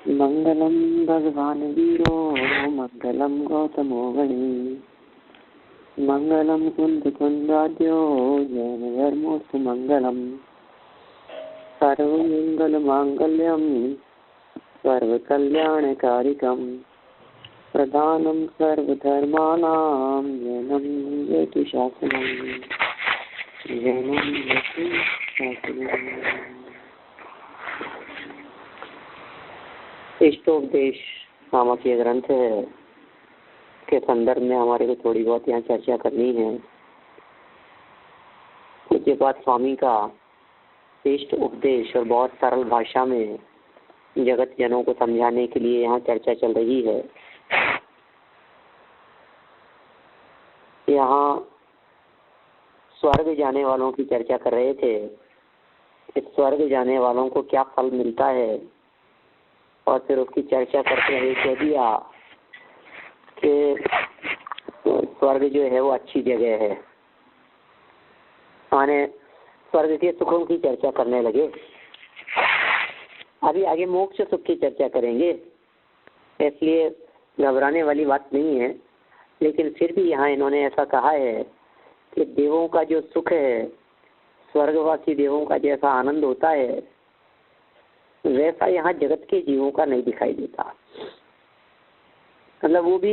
मंगलम भगवान वीरो मंगलम गौतमो गणी मंगलम कुंद कुंदाद्यो जैन धर्मोस्तु मंगलम सर्वमंगल मांगल्यम सर्वकल्याणकारिकम प्रधानम सर्वधर्माणां जैनम यतु शासनम जैनम यतु शासनम। इष्टोपदेश नामक ये ग्रंथ के संदर्भ में हमारे को थोड़ी बहुत यहाँ चर्चा करनी है। पूज्यपाद स्वामी का इष्ट उपदेश और बहुत सरल भाषा में जगत जनों को समझाने के लिए यहाँ चर्चा चल रही है। यहाँ स्वर्ग जाने वालों की चर्चा कर रहे थे। इस स्वर्ग जाने वालों को क्या फल मिलता है, और फिर उसकी चर्चा करते हुए कह दिया कि स्वर्ग जो है वो अच्छी जगह है। माने स्वर्ग के सुखों की चर्चा करने लगे। अभी आगे मोक्ष सुख की चर्चा करेंगे, इसलिए घबराने वाली बात नहीं है। लेकिन फिर भी यहाँ इन्होंने ऐसा कहा है कि देवों का जो सुख है, स्वर्गवासी देवों का जैसा आनंद होता है, वैसा यहाँ जगत के जीवों का नहीं दिखाई देता। मतलब वो भी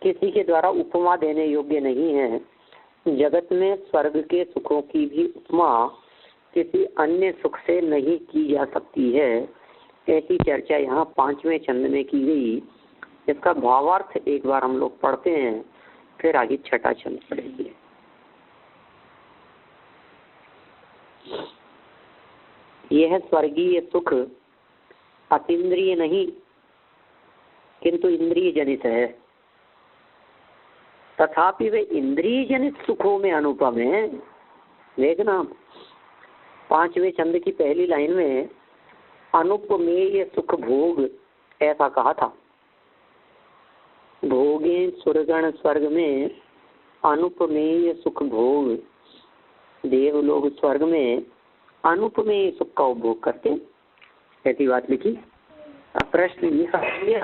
किसी के द्वारा उपमा देने योग्य नहीं है। जगत में स्वर्ग के सुखों की भी उपमा किसी अन्य सुख से नहीं की जा सकती है। ऐसी चर्चा यहाँ 5वें छंद में की गई। इसका भावार्थ एक बार हम लोग पढ़ते हैं, फिर आगे छठा छंद पढ़ेंगे। यह स्वर्गीय सुख अतीन्द्रिय नहीं किंतु इंद्रिय जनित है, तथापि वे इंद्रिय जनित सुखों में अनुपम है। देखना 5वें छंद की पहली लाइन में अनुपमेय सुख भोग ऐसा कहा था। भोगे सुरगण स्वर्ग में अनुपमेय सुख भोग। देव लोग स्वर्ग में अनुपमेय सुख का उपभोग करते, ऐसी बात लिखी। अब प्रश्न ये समझिए,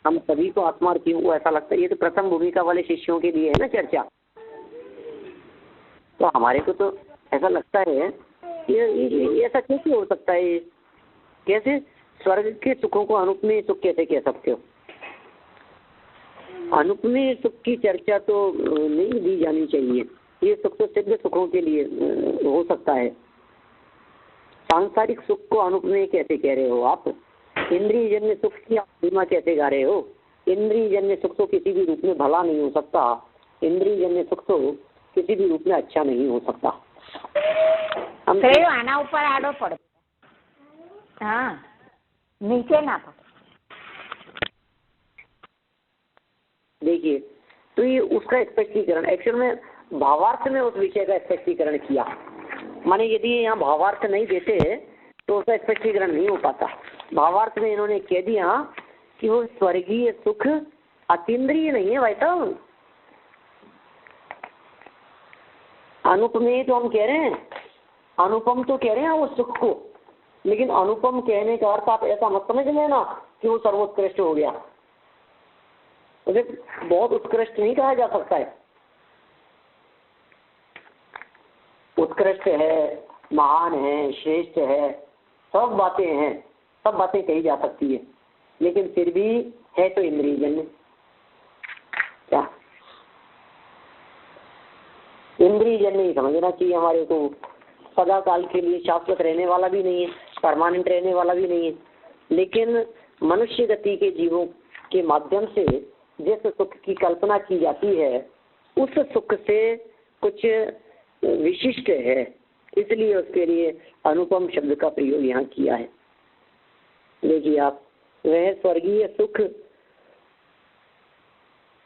हम सभी को आत्मार्थियों को ऐसा लगता है ये तो प्रथम भूमिका वाले शिष्यों के लिए है ना चर्चा, तो हमारे को तो ऐसा लगता है ये ऐसा कैसे हो सकता है? कैसे स्वर्ग के सुखों को अनुपमेय सुख कैसे कह सकते हो? अनुपमेय सुख की चर्चा तो नहीं दी जानी चाहिए। ये सुख तो सिद्ध सुखों के लिए हो सकता है। सांसारिक सुख को अनुपमेय कैसे कह रहे हो आप? इंद्रिय जन्य सुख की आप सीमा कैसे गा रहे हो? इंद्रिय जन्य सुख तो किसी भी रूप में भला नहीं हो सकता। इंद्रिय जन्य सुख तो किसी भी रूप में अच्छा नहीं हो सकता। हम आना ऊपर आड़ो पड़, हाँ नीचे ना पड़। देखिए, तो ये उसका स्पष्टीकरण एक्चुअल में भावार्थ में उस विषय का स्पष्टीकरण किया। माने यदि यहाँ भावार्थ नहीं देते तो उसका स्पष्टीकरण नहीं हो पाता। भावार्थ में इन्होंने कह दिया कि वो स्वर्गीय सुख अतीन्द्रिय नहीं है भाई साहब। अनुपमेय तो हम कह रहे हैं, अनुपम तो कह रहे हैं वो सुख को, लेकिन अनुपम कहने का अर्थ आप ऐसा मत समझ लेना कि वो सर्वोत्कृष्ट हो गया। उसे बहुत उत्कृष्ट नहीं कहा जा सकता है। उत्कृष्ट है, महान है, श्रेष्ठ है, सब बातें हैं, सब बातें कही जा सकती है, लेकिन फिर भी है तो इंद्रियजन्य। क्या इंद्रियजन्य ही समझना चाहिए हमारे को। सदा काल के लिए शाश्वत रहने वाला भी नहीं है, परमानेंट रहने वाला भी नहीं है, लेकिन मनुष्य गति के जीवों के माध्यम से जिस सुख की कल्पना की जाती है उस सुख से कुछ विशिष्ट है, इसलिए उसके लिए अनुपम शब्द का प्रयोग यहाँ किया है। देखिए आप, वह स्वर्गीय सुख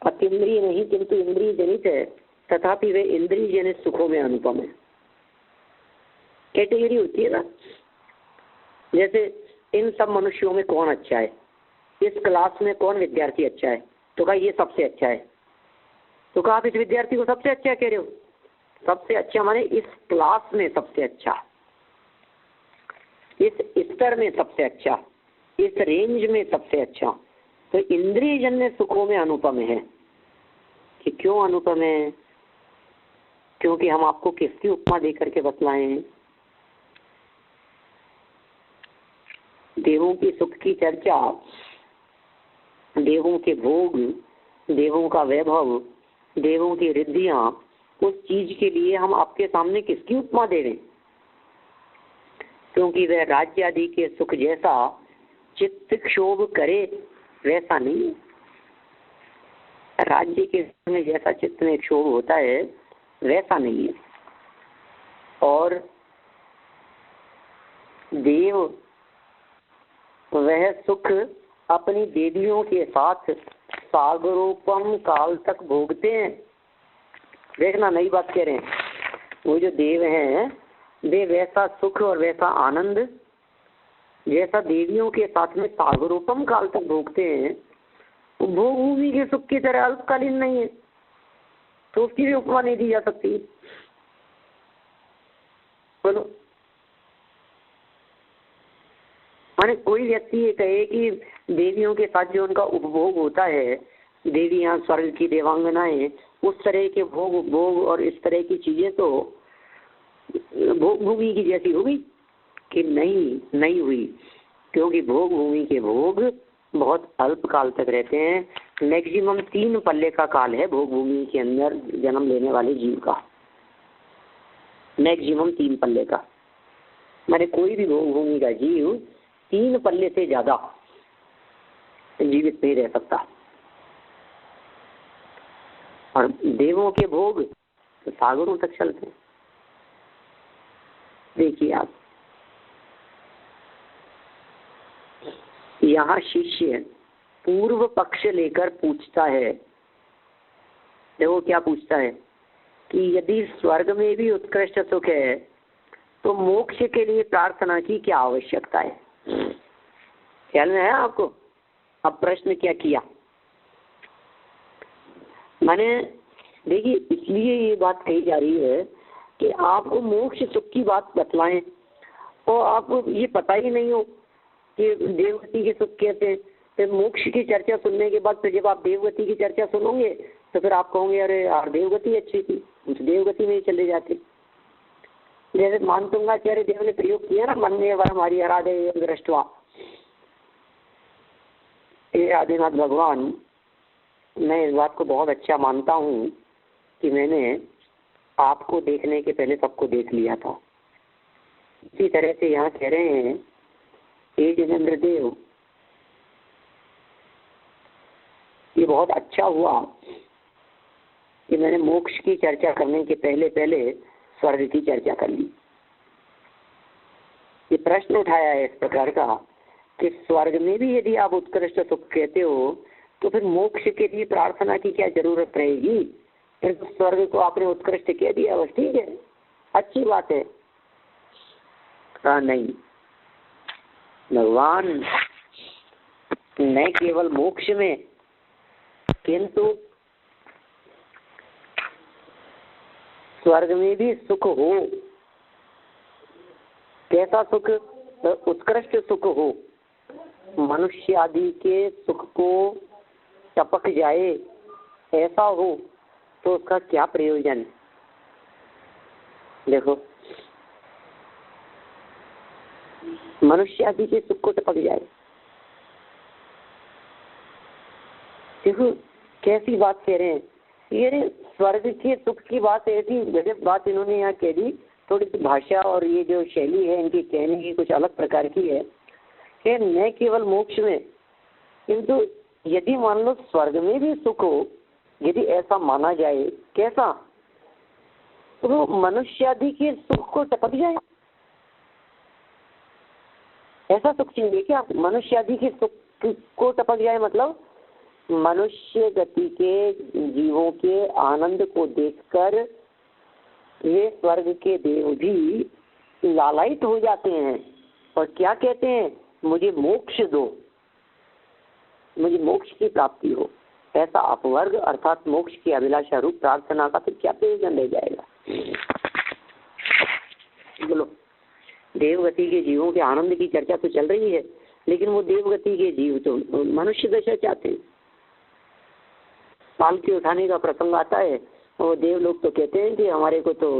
अतीन्द्रिय नहीं किंतु इंद्रिय जनित है, तथापि वे इंद्रिय जनित सुखों में अनुपम है। कैटेगरी होती है ना, जैसे इन सब मनुष्यों में कौन अच्छा है, इस क्लास में कौन विद्यार्थी अच्छा है, तो कहा ये सबसे अच्छा है। तो कहा आप इस विद्यार्थी को सबसे अच्छा कह रहे हो? सबसे अच्छा माने इस क्लास में सबसे अच्छा, इस स्तर में सबसे अच्छा, इस रेंज में सबसे अच्छा। तो इंद्रिय जन्य सुखों में अनुपम है। कि क्यों अनुपम है? क्योंकि हम आपको किसकी उपमा देकर के बतलाए हैं? देवों की सुख की चर्चा, देवों के भोग, देवों का वैभव, देवों की रिद्धियां, उस चीज के लिए हम आपके सामने किसकी उपमा दे रहे हैं? क्योंकि वह राज्य आदि के सुख जैसा चित्त क्षोभ करे वैसा नहीं है। राज्य के सुख में जैसा चित्त में क्षोभ होता है वैसा नहीं है। और देव वह सुख अपनी देवियों के साथ सागरोपम काल तक भोगते हैं। देखना, नई बात कह रहे हैं। वो जो देव हैं वे वैसा सुख और वैसा आनंद जैसा देवियों के साथ में सागरोपम काल तक भोगते हैं, वो भोग भूमि के सुख की तरह अल्पकालीन नहीं है। तो उसकी भी उपमा नहीं दी जा सकती। बोलो, माने कोई व्यक्ति ये कहे कि देवियों के साथ जो उनका उपभोग होता है, देवियां स्वर्ग की देवांगनाएं, उस तरह के भोग और इस तरह की चीजें तो भोग भूमि की जैसी होगी कि नहीं हुई। क्योंकि भोग भूमि के भोग बहुत अल्प काल तक रहते हैं। मैक्सिमम 3 पल्ले का काल है भोग भूमि के अंदर जन्म लेने वाले जीव का, मैक्सिमम 3 पल्ले का। माने कोई भी भोग भूमि का जीव 3 पल्ले से ज्यादा जीवित नहीं रह सकता। और देवों के भोग तो सागरों तक चलते हैं। देखिए आप, यहाँ शिष्य पूर्व पक्ष लेकर पूछता है। देखो क्या पूछता है कि यदि स्वर्ग में भी उत्कृष्ट सुख है तो मोक्ष के लिए प्रार्थना की क्या आवश्यकता है? ख्याल में है आपको? अब प्रश्न क्या किया मैंने? देखिए, इसलिए ये बात कही जा रही है कि आपको मोक्ष सुख की बात बतलाएं और आपको ये पता ही नहीं हो कि देवगति के सुख कैसे हैं। फिर मोक्ष की चर्चा सुनने के बाद फिर जब आप देवगति की चर्चा सुनोगे तो फिर आप कहोगे अरे यार देवगति अच्छी थी, हम तो देवगति में ही चले जाते। जैसे मानतुंगाचार्य देव ने प्रयोग किया ना, मन में हमारी आराधे दृष्टवा, ये आदिनाथ भगवान, मैं इस बात को बहुत अच्छा मानता हूँ कि मैंने आपको देखने के पहले सबको देख लिया था। इसी तरह से यहाँ कह रहे हैं, हे जिनेंद्र देव, ये बहुत अच्छा हुआ कि मैंने मोक्ष की चर्चा करने के पहले पहले स्वर्ग की चर्चा कर ली। ये प्रश्न उठाया है इस प्रकार का कि स्वर्ग में भी यदि आप उत्कृष्ट सुख कहते हो तो फिर मोक्ष के लिए प्रार्थना की क्या जरूरत रहेगी? फिर तो स्वर्ग को आपने उत्कृष्ट कह दिया, बस ठीक है, अच्छी बात है। नहीं, भगवान न केवल मोक्ष में किंतु स्वर्ग में भी सुख हो। कैसा सुख? उत्कृष्ट सुख हो, मनुष्य आदि के सुख को टपक जाए ऐसा हो तो उसका क्या प्रयोजन? देखो, मनुष्य आदि के सुख को टपक जाए, देखो कैसी बात कह रहे हैं। ये स्वर्ग के सुख की बात, ऐसी गजब बात इन्होंने यहाँ कह दी। थोड़ी सी भाषा और ये जो शैली है इनकी कहने की कुछ अलग प्रकार की है कि न केवल मोक्ष में किंतु यदि मान लो स्वर्ग में भी सुख हो, यदि ऐसा माना जाए, कैसा? तो मनुष्य आदि के सुख को टपक जाए, ऐसा सुख चाहिए क्या? मनुष्य आदि के सुख को टपक जाए मतलब मनुष्य गति के जीवों के आनंद को देखकर ये स्वर्ग के देव भी लालायित हो जाते हैं और क्या कहते हैं, मुझे मोक्ष दो, मुझे मोक्ष की प्राप्ति हो। ऐसा अपवर्ग अर्थात मोक्ष की अभिलाषा रूप प्रार्थना का फिर क्या प्रयोजन रह जाएगा? बोलो, देवगति के जीवों के आनंद की चर्चा तो चल रही है, लेकिन वो देवगति के जीव तो मनुष्य दशा चाहते हैं। पालकी उठाने का प्रसंग आता है, वो देव लोग तो कहते हैं कि हमारे को तो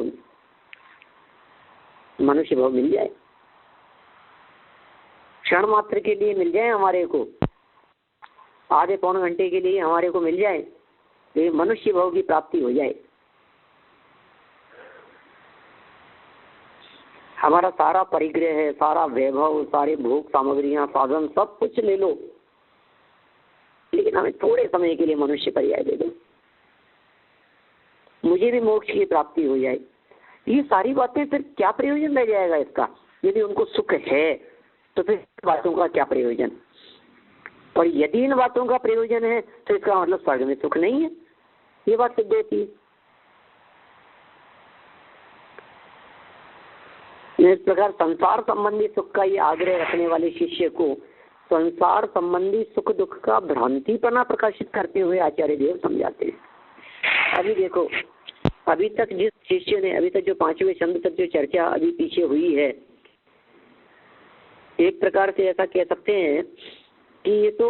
मनुष्य भाव मिल जाए, क्षण मात्र के लिए मिल जाए, हमारे को आधे पौन घंटे के लिए हमारे को मिल जाए, ये मनुष्य भाव की प्राप्ति हो जाए। हमारा सारा परिग्रह है, सारा वैभव, सारे भोग सामग्रियां, साधन सब कुछ ले लो, लेकिन हमें थोड़े समय के लिए मनुष्य पर्याय दे दो, मुझे भी मोक्ष की प्राप्ति हो जाए। ये सारी बातें फिर क्या प्रयोजन रह जाएगा इसका? यदि उनको सुख है तो फिर बातों का क्या प्रयोजन? और यदि इन बातों का प्रयोजन है तो इसका मतलब स्वर्ग में सुख नहीं है, ये बात सिद्ध होती है। इस प्रकार संसार संबंधी सुख का ये आग्रह रखने वाले शिष्य को संसार संबंधी सुख दुख का भ्रांतिपना प्रकाशित करते हुए आचार्य देव समझाते हैं। अभी देखो, अभी तक जिस शिष्य ने, अभी तक जो 5वें छंद तक जो चर्चा अभी पीछे हुई है, एक प्रकार से ऐसा कह सकते हैं कि ये तो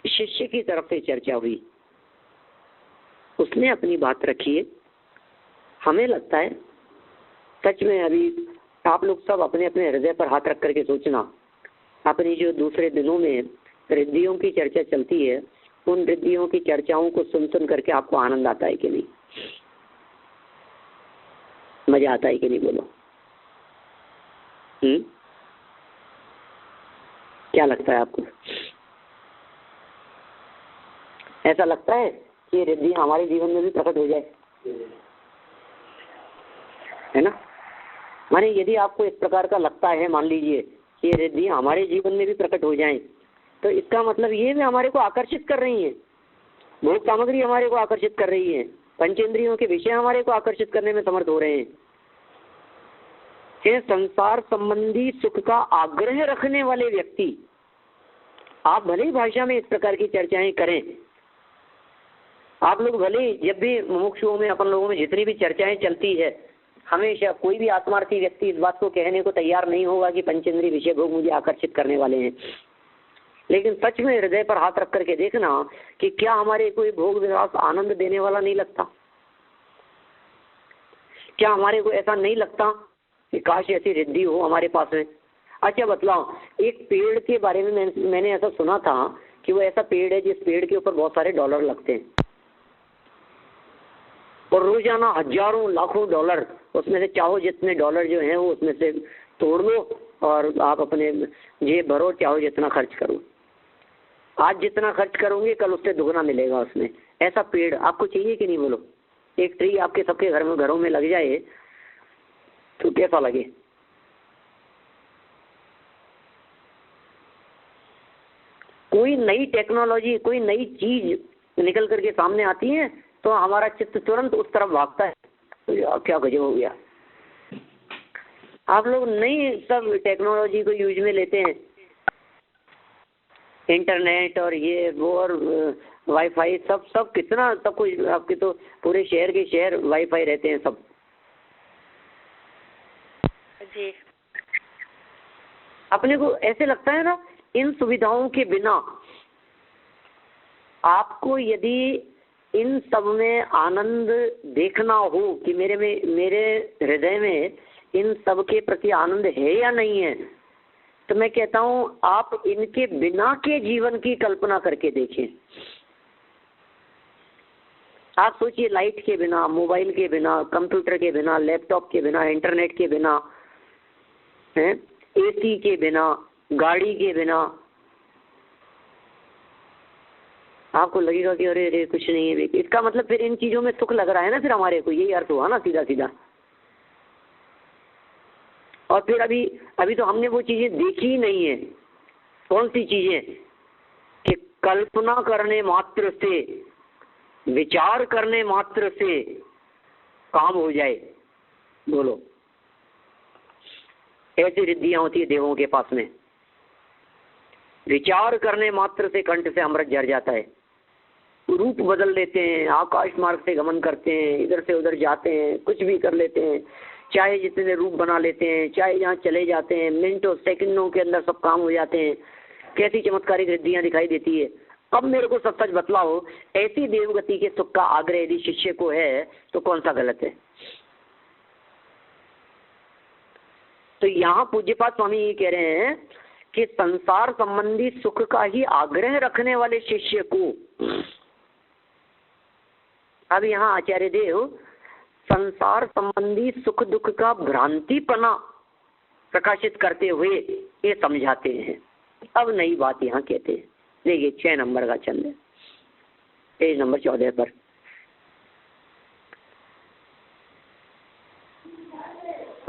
शिष्य की तरफ से चर्चा हुई, उसने अपनी बात रखी है। हमें लगता है सच में, अभी आप लोग सब अपने अपने हृदय पर हाथ रख करके सोचना, अपनी जो दूसरे दिनों में रिद्धियों की चर्चा चलती है, उन रिद्धियों की चर्चाओं को सुन सुन करके आपको आनंद आता है कि नहीं, मजा आता है कि नहीं, बोलो। क्या लगता है आपको? ऐसा लगता है कि रिद्धि हमारे जीवन में भी प्रकट हो जाए, है ना? माने यदि आपको इस प्रकार का लगता है, मान लीजिए कि ये रिद्धि हमारे जीवन में भी प्रकट हो जाएं, तो इसका मतलब ये भी हमारे को आकर्षित कर रही है, भोग सामग्री हमारे को आकर्षित कर रही है, पंचेंद्रियों के विषय हमारे को आकर्षित करने में समर्थ हो रहे हैं। संसार संबंधी सुख का आग्रह रखने वाले व्यक्ति, आप भले ही भाषा में इस प्रकार की चर्चाएं करें, आप लोग भले जब भी मुमुक्षुओं में, अपन लोगों में जितनी भी चर्चाएं चलती है, हमेशा कोई भी आत्मार्थी व्यक्ति इस बात को कहने को तैयार नहीं होगा कि पंचेंद्रिय विषय भोग मुझे आकर्षित करने वाले हैं। लेकिन सच में हृदय पर हाथ रख करके देखना कि क्या हमारे कोई भोग विलास आनंद देने वाला नहीं लगता? क्या हमारे को ऐसा नहीं लगता कि काश ऐसी रिद्धि हो हमारे पास में? अच्छा बतलाओ, एक पेड़ के बारे में मैंने ऐसा सुना था कि वो ऐसा पेड़ है जिस पेड़ के ऊपर बहुत सारे डॉलर लगते हैं, और रोजाना हजारों लाखों डॉलर, उसमें से चाहो जितने डॉलर जो हैं वो उसमें से तोड़ लो और आप अपने जेब भरो, चाहो जितना खर्च करो। आज जितना खर्च करोगे कल उससे दुगना मिलेगा उसमें। ऐसा पेड़ आपको चाहिए कि नहीं, बोलो? एक ट्री आपके सबके घरों में लग जाए तो कैसा लगे? कोई नई टेक्नोलॉजी, कोई नई चीज निकल करके सामने आती है तो हमारा चित्त तुरंत उस तरफ भागता है, तो क्या गजब हो गया। आप लोग नई सब टेक्नोलॉजी को यूज में लेते हैं, इंटरनेट और ये वो और वाईफाई, सब कितना सब कुछ, आपके तो पूरे शहर के शहर वाईफाई रहते हैं सब जी। अपने को ऐसे लगता है ना, इन सुविधाओं के बिना आपको यदि इन सब में आनंद देखना हो कि मेरे हृदय में इन सब के प्रति आनंद है या नहीं है, तो मैं कहता हूं आप इनके बिना के जीवन की कल्पना करके देखें। आप सोचिए, लाइट के बिना, मोबाइल के बिना, कंप्यूटर के बिना, लैपटॉप के बिना, इंटरनेट के बिना, हैं, एसी के बिना, गाड़ी के बिना, आपको लगेगा कि अरे अरे कुछ नहीं है। इसका मतलब फिर इन चीजों में सुख लग रहा है ना, फिर हमारे को यही अर्थ हुआ ना सीधा सीधा। और फिर अभी तो हमने वो चीजें देखी ही नहीं है। कौन सी चीजें? कि कल्पना करने मात्र से, विचार करने मात्र से काम हो जाए, बोलो। ऐसी रिद्धियां होती है देवों के पास में, विचार करने मात्र से कंठ से अमृत झर जाता है, रूप बदल लेते हैं, आकाश मार्ग से गमन करते हैं, इधर से उधर जाते हैं, कुछ भी कर लेते हैं, चाहे जितने रूप बना लेते हैं, चाहे यहाँ चले जाते हैं, मिनटों सेकंडों के अंदर सब काम हो जाते हैं। कैसी चमत्कारिक रिद्धियां दिखाई देती है। अब मेरे को सब सच बतलाओ, ऐसी देवगति के सुख का आग्रह यदि शिष्य को है तो कौन सा गलत है। तो यहाँ पूज्यपाद स्वामी ये कह रहे हैं कि संसार संबंधी सुख का ही आग्रह रखने वाले शिष्य को, अब यहाँ आचार्य देव संसार संबंधी सुख दुख का भ्रांतिपना प्रकाशित करते हुए ये समझाते हैं। अब नई बात यहाँ कहते हैं, देखिए 6 नंबर का चंद है, पेज नंबर 14 पर।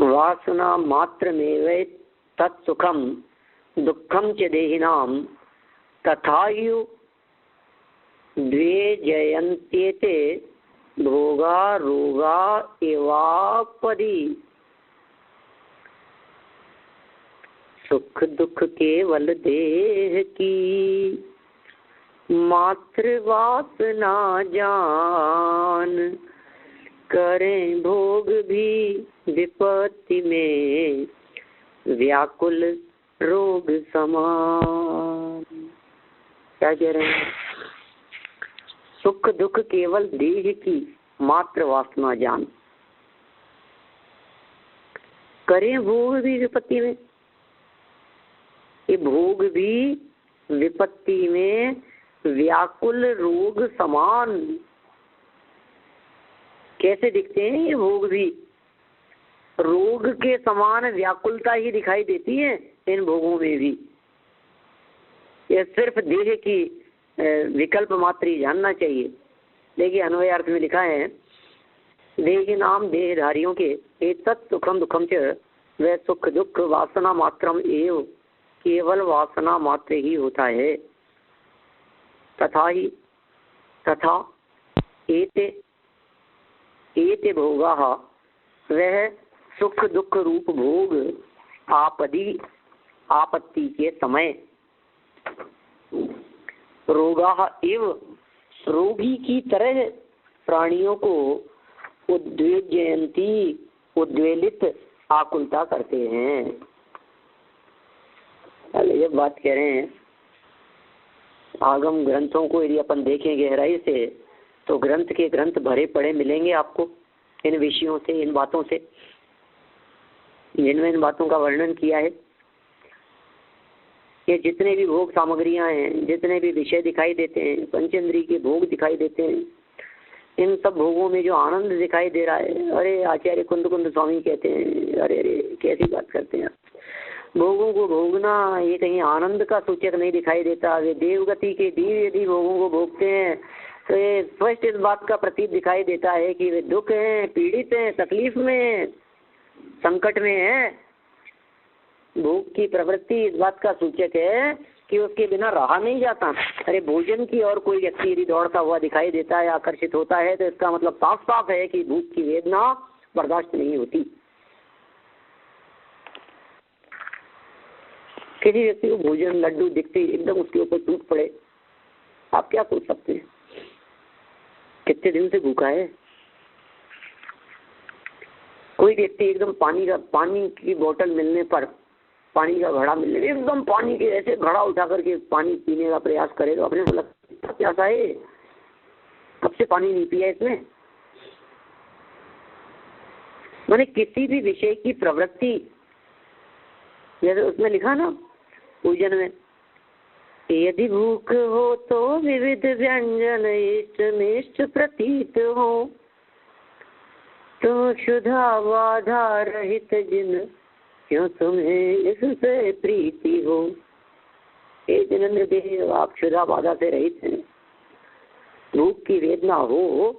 वासना मात्रमेव तत्सुखम दुखम च देहिनाम तथायु द्वे जयन्त्येते भोगा रोगा एवापदी। सुख दुख केवल देह की मात्र वासना जान, करें भोग भी विपत्ति में व्याकुल रोग समान। क्या कह रहे हैं? सुख दुख केवल देह की मात्र वासना जान, करें भोग भी विपत्ति में, ये भोग भी विपत्ति में व्याकुल रोग समान। कैसे दिखते हैं ये भोग भी? रोग के समान व्याकुलता ही दिखाई देती है इन भोगों में भी। ये सिर्फ देह की विकल्प मात्र ही जानना चाहिए। देखिए अन्वय अर्थ में लिखा है, देह नाम देहधारियों के एतत् सुखम दुखम च, वह सुख दुख वासना मात्रम एव, केवल वासना मात्र ही होता है। तथा ही तथा एते एते भोगा, वह सुख दुख रूप भोग आपदी आपत्ति के समय, रोगा इव रोगी की तरह प्राणियों को उद्वेजयंती उद्वेलित आकुलता करते हैं। ये बात कह रहे हैं, आगम ग्रंथों को यदि अपन देखें गहराई से तो ग्रंथ के ग्रंथ भरे पड़े मिलेंगे आपको इन विषयों से, इन बातों से, जिनमें इन बातों का वर्णन किया है। ये जितने भी भोग सामग्रियां हैं, जितने भी विषय दिखाई देते हैं, पंचेंद्रिय के भोग दिखाई देते हैं, इन सब भोगों में जो आनंद दिखाई दे रहा है, अरे आचार्य कुंद कुंद स्वामी कहते हैं, अरे अरे कैसी बात करते हैं। भोगों को भोगना ये कहीं आनंद का सूचक नहीं दिखाई देता। वे देवगति के देव यदि भोगों को भोगते हैं तो ये स्पष्ट इस बात का प्रतीक दिखाई देता है कि वे दुख हैं, पीड़ित हैं, तकलीफ में, संकट में है। भोग की प्रवृत्ति इस बात का सूचक है कि उसके बिना रहा नहीं जाता। अरे भोजन की और कोई व्यक्ति यदि दौड़ता हुआ दिखाई देता है, आकर्षित होता है, तो इसका मतलब साफ साफ है कि भूख की वेदना बर्दाश्त नहीं होती। किसी व्यक्ति को भोजन लड्डू दिखते एकदम उसके ऊपर टूट पड़े, आप क्या सोच सकते हैं? कितने दिन से भूखा है। कोई व्यक्ति एकदम पानी की बोतल मिलने पर, पानी का घड़ा मिलने पर एकदम पानी के ऐसे घड़ा उठा करके पानी पीने का प्रयास करे तो अपने को लगता है प्यासा है, कब से पानी नहीं पिया इसने। मैंने किसी भी विषय की प्रवृत्ति, जैसे उसमें लिखा ना पूजन में, यदि भूख हो तो विविध व्यंजन इष्ट मिष्ट प्रतीत हो, तुम क्षुधा बाधा रहित जिन, क्यों तुम्हें इससे प्रीति हो। हे जिनेंद्र देव, आप क्षुधा बाधा से रहित हैं, भूख की वेदना हो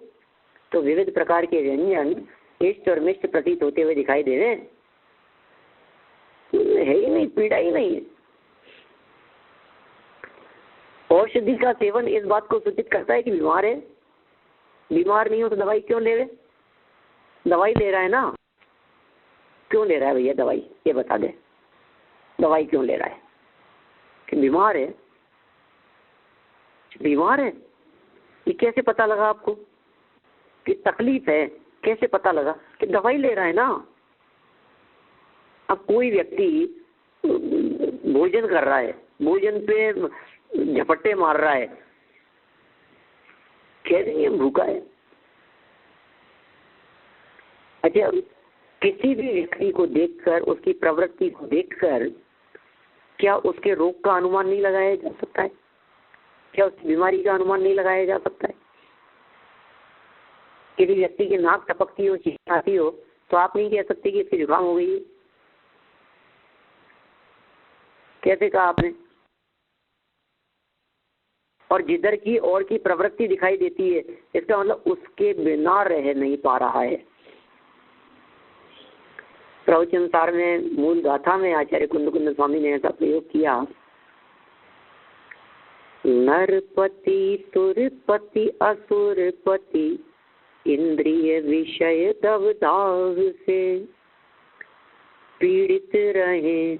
तो विविध प्रकार के व्यंजन इष्ट और मिष्ट प्रतीत होते हुए दिखाई दे रहे हैं। है ही नहीं, पीड़ा ही नहीं है। औषधि का सेवन इस बात को सूचित करता है कि बीमार है। बीमार नहीं हो तो दवाई क्यों ले? दवाई ले रहा है ना, क्यों ले रहा है भैया दवाई? ये बता दे, दवाई क्यों ले रहा है? कि बीमार है। बीमार है ये कैसे पता लगा आपको कि तकलीफ है? कैसे पता लगा? कि दवाई ले रहा है ना। अब कोई व्यक्ति भोजन कर रहा है, भोजन पे झपट्टे मार रहा है, कह देंगे भूखा है। अच्छा, किसी भी व्यक्ति को देखकर, उसकी प्रवृत्ति को देखकर क्या उसके रोग का अनुमान नहीं लगाया जा सकता है? क्या उसकी बीमारी का अनुमान नहीं लगाया जा सकता है? किसी व्यक्ति की नाक टपकती हो, छींक आती हो, तो आप नहीं कह सकते कि इसकी जुकाम हो गई है। कैसे कहा आपने? और जिधर की और की प्रवृत्ति दिखाई देती है, इसका मतलब उसके बिना रह नहीं पा रहा है। प्रवचन सार में, मूल गाथा में आचार्य कुंद स्वामी ने ऐसा प्रयोग किया, नरपति तुरपति असुरपति इंद्रिय विषय दवदाह से पीड़ित रहे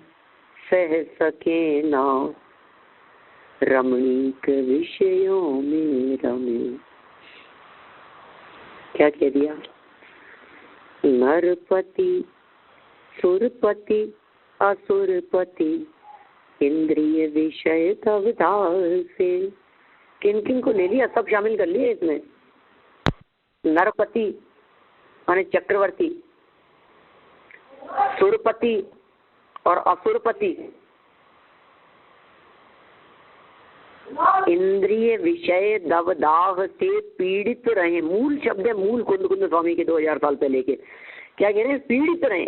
सह सके ना रमणीक विषयों में रमे। क्या कह दिया? नरपति सुरपति असुरपति इंद्रिय विषय दवदाह से। किन किन को ले लिया? सब शामिल कर लिए इसमें। नरपति माने चक्रवर्ती, सुरपति और असुरपति, इंद्रिय विषय दवदाह से पीड़ित रहे। मूल शब्द है, मूल कुंद स्वामी के 2000 साल पहले के। क्या कह रहे हैं? पीड़ित रहे,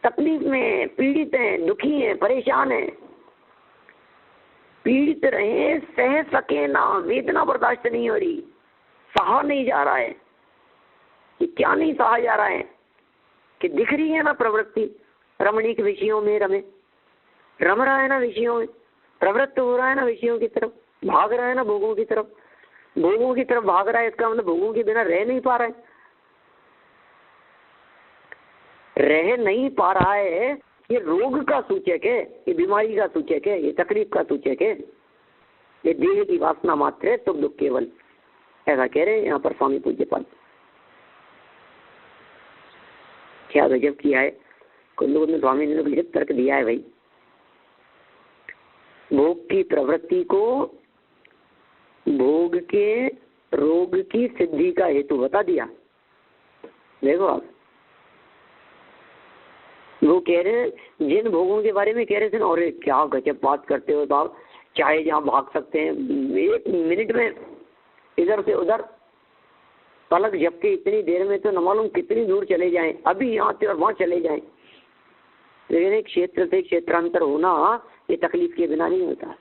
तकलीफ में, पीड़ित हैं, दुखी हैं, परेशान हैं। पीड़ित रहे, सह सके ना, वेदना बर्दाश्त नहीं हो रही, सहा नहीं जा रहा है। कि क्या नहीं सहा जा रहा है? कि दिख रही है ना प्रवृत्ति, रमणीक विषयों में रमे, रम रहा है ना विषयों में, प्रवृत्त हो रहा है ना विषयों की तरफ, भाग रहा है ना भोगों की तरफ, भोगों की तरफ भाग रहा है। इसका मतलब भोगों के बिना रह नहीं पा रहा है। रह नहीं पा रहा है, ये रोग का सूचक है, ये बीमारी का सूचक है, ये तकलीफ का सूचक है, ये देह की वासना मात्र है, सुख दुख केवल। ऐसा कह रहे हैं यहाँ पर स्वामी पूज्यपाद। क्या गजब किया है कुंद स्वामी ने, गजब तर्क दिया है भाई। भोग की प्रवृत्ति को भोग के रोग की सिद्धि का हेतु बता दिया। देखो आप, वो कह रहे हैं जिन भोगों के बारे में कह रहे थे ना, और क्या गजब बात करते हो साहब, चाहे जहाँ भाग सकते हैं, 1 मिनट में इधर से उधर, पलक झपके इतनी देर में तो न मालूम कितनी दूर चले जाएं, अभी यहाँ से और वहाँ चले जाएं। लेकिन एक क्षेत्र से क्षेत्रांतर होना ये तकलीफ के बिना नहीं होता।